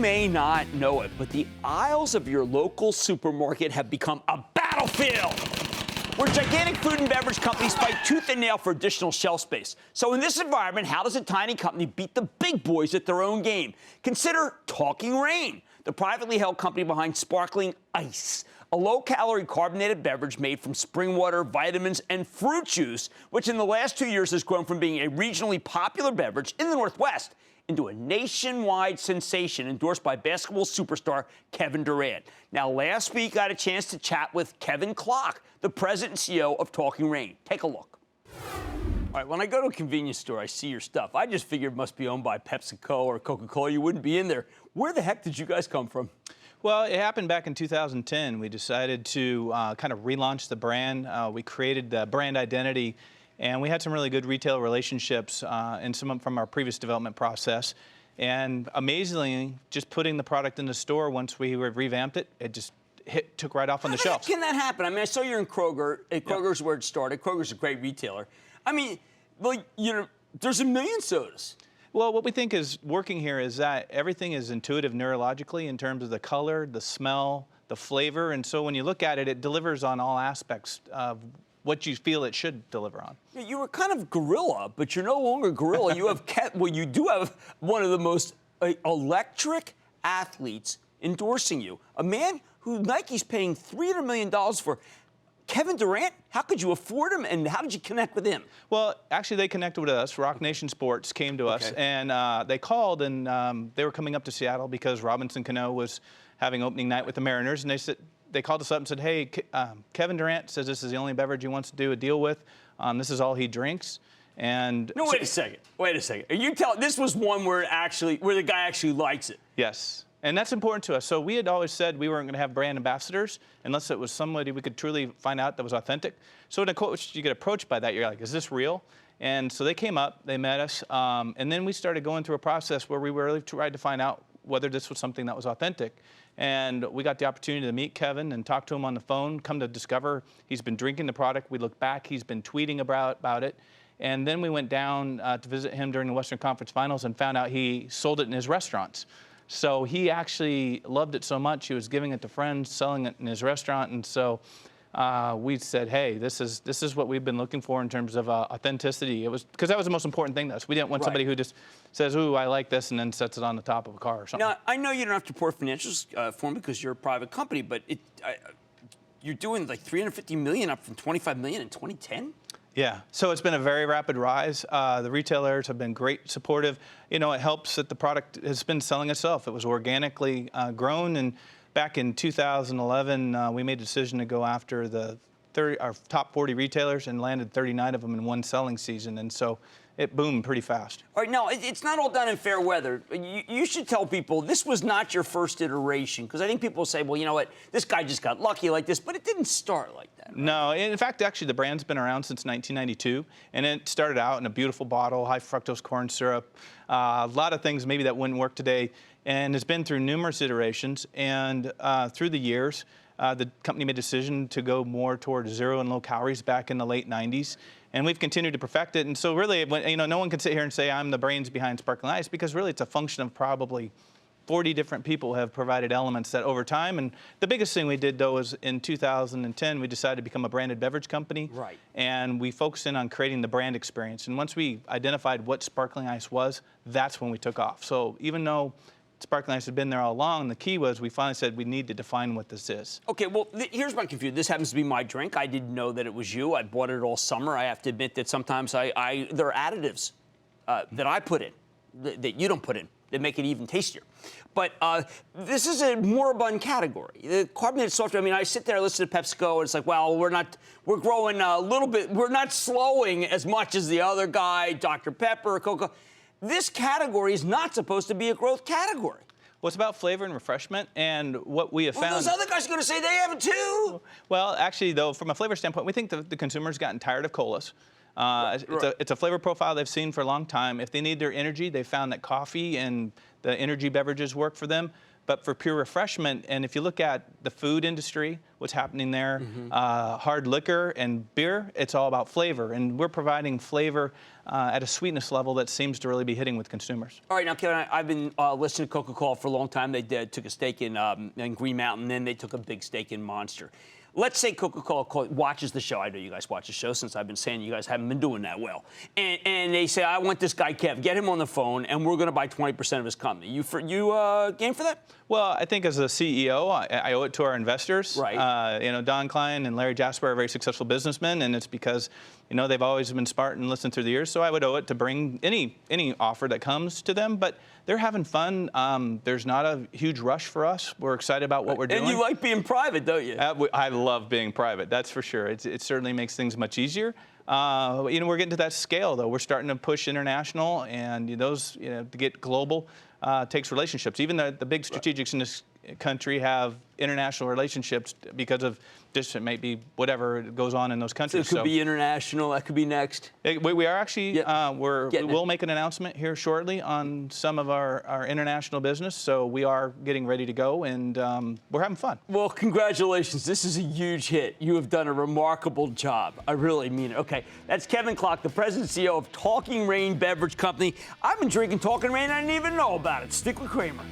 may not know it, but the aisles of your local supermarket have become a battlefield where gigantic food and beverage companies fight tooth and nail for additional shelf space. So in this environment, how does a tiny company beat the big boys at their own game? Consider Talking Rain, the privately held company behind Sparkling Ice, a low-calorie carbonated beverage made from spring water, vitamins, and fruit juice, which in the last 2 years has grown from being a regionally popular beverage in the Northwest into a nationwide sensation endorsed by basketball superstar Kevin Durant. Now, last week, I had a chance to chat with Kevin Klock, the president and CEO of Talking Rain. Take a look. All right, when I go to a convenience store, I see your stuff. I just figured it must be owned by Pepsi and Coke or Coca-Cola. You wouldn't be in there. Where the heck did you guys come from? Well, it happened back in 2010. We decided to kind of relaunch the brand. We created the brand identity, and we had some really good retail relationships and some from our previous development process. And amazingly, just putting the product in the store, once we revamped it, it just took right off on the shelves. How can that happen? I mean, I saw you're in Kroger. Kroger's where it started. Kroger's a great retailer. I mean, like, you know, there's a million sodas. Well, what we think is working here is that everything is intuitive neurologically in terms of the color, the smell, the flavor. And so when you look at it, it delivers on all aspects of what you feel it should deliver on. You were kind of gorilla, but you're no longer gorilla. You have well, you do have one of the most electric athletes endorsing you. A man who Nike's paying $300 million for. Kevin Durant, how could you afford him, and how did you connect with him? Well, actually, they connected with us. Rock Nation Sports came to us, and they called, and they were coming up to Seattle because Robinson Cano was having opening night with the Mariners, and they called us up and said, hey, Kevin Durant says this is the only beverage he wants to do a deal with. This is all he drinks. And no, wait a second. Wait a second. Are you telling this was one where the guy actually likes it? Yes. And that's important to us. So we had always said we weren't going to have brand ambassadors unless it was somebody we could truly find out that was authentic. So in a coach, you get approached by that. You're like, is this real? And so they came up, they met us, and then we started going through a process where we really tried to find out whether this was something that was authentic. And we got the opportunity to meet Kevin and talk to him on the phone, come to discover he's been drinking the product. We look back, he's been tweeting about it. And then we went down to visit him during the Western Conference Finals and found out he sold it in his restaurants. So he actually loved it so much, he was giving it to friends, selling it in his restaurant. And so we said, hey, this is what we've been looking for in terms of authenticity. It was because that was the most important thing to us. We didn't want somebody who just says, ooh, I like this, and then sets it on the top of a car or something. Now, I know you don't have to report financials for him because you're a private company, but you're doing like $350 million up from $25 million in 2010? Yeah, so it's been a very rapid rise. The retailers have been great, supportive. You know, it helps that the product has been selling itself. It was organically grown, and back in 2011, we made a decision to go after our top 40 retailers and landed 39 of them in one selling season, and so it boomed pretty fast. All right, no, it's not all done in fair weather. You should tell people this was not your first iteration, because I think people say, well, you know what, this guy just got lucky like this, but it didn't start like that. Right? No, in fact, actually, the brand's been around since 1992, and it started out in a beautiful bottle, high fructose corn syrup, a lot of things maybe that wouldn't work today, and it's been through numerous iterations, and through the years, the company made a decision to go more towards zero and low calories back in the late 90s. And we've continued to perfect it. And so really, you know, no one can sit here and say I'm the brains behind Sparkling Ice, because really it's a function of probably 40 different people have provided elements that over time. And the biggest thing we did, though, was in 2010, we decided to become a branded beverage company. Right. And we focused in on creating the brand experience. And once we identified what Sparkling Ice was, that's when we took off. So even though Sparkling Ice had been there all along, the key was we finally said we need to define what this is. Okay, well, here's my confusion. This happens to be my drink. I didn't know that it was you. I bought it all summer. I have to admit that sometimes there are additives that I put in that you don't put in that make it even tastier. But this is a moribund category. The carbonated soft drink, I mean, I sit there, listen to PepsiCo, and it's like, well, we're growing a little bit. We're not slowing as much as the other guy, Dr. Pepper, Coca. This category is not supposed to be a growth category. Well, it's about flavor and refreshment, and what we have found... Well, those other guys are going to say they have it too. Well, actually, though, from a flavor standpoint, we think the consumer's gotten tired of colas. It's a flavor profile they've seen for a long time. If they need their energy, they found that coffee and the energy beverages work for them. but for pure refreshment. And if you look at the food industry, what's happening there, hard liquor and beer, it's all about flavor. And we're providing flavor at a sweetness level that seems to really be hitting with consumers. All right, now, Kevin, I've been listening to Coca-Cola for a long time. They took a stake in Green Mountain, then they took a big stake in Monster. Let's say Coca-Cola watches the show. I know you guys watch the show since I've been saying you guys haven't been doing that well. And they say, I want this guy, Kev. Get him on the phone, and we're going to buy 20% of his company. You game for that? Well, I think as a CEO, I owe it to our investors. Right. Don Klein and Larry Jasper are very successful businessmen, and it's because, they've always been smart and listened through the years. So I would owe it to bring any offer that comes to them. But they're having fun. There's not a huge rush for us. We're excited about what we're doing. And you like being private, don't you? I love being private. That's for sure. It certainly makes things much easier. We're getting to that scale, though. We're starting to push international, and those, to get global takes relationships. Even the big strategics in this country have international relationships because of this. It might be whatever goes on in those countries. So it could be international. That could be next. We are actually, we will make an announcement here shortly on some of our international business. So we are getting ready to go, and we're having fun. Well, congratulations. This is a huge hit. You have done a remarkable job. I really mean it. Okay, that's Kevin Klock, the president and CEO of Talking Rain Beverage Company. I've been drinking Talking Rain. I didn't even know about it. Stick with Cramer.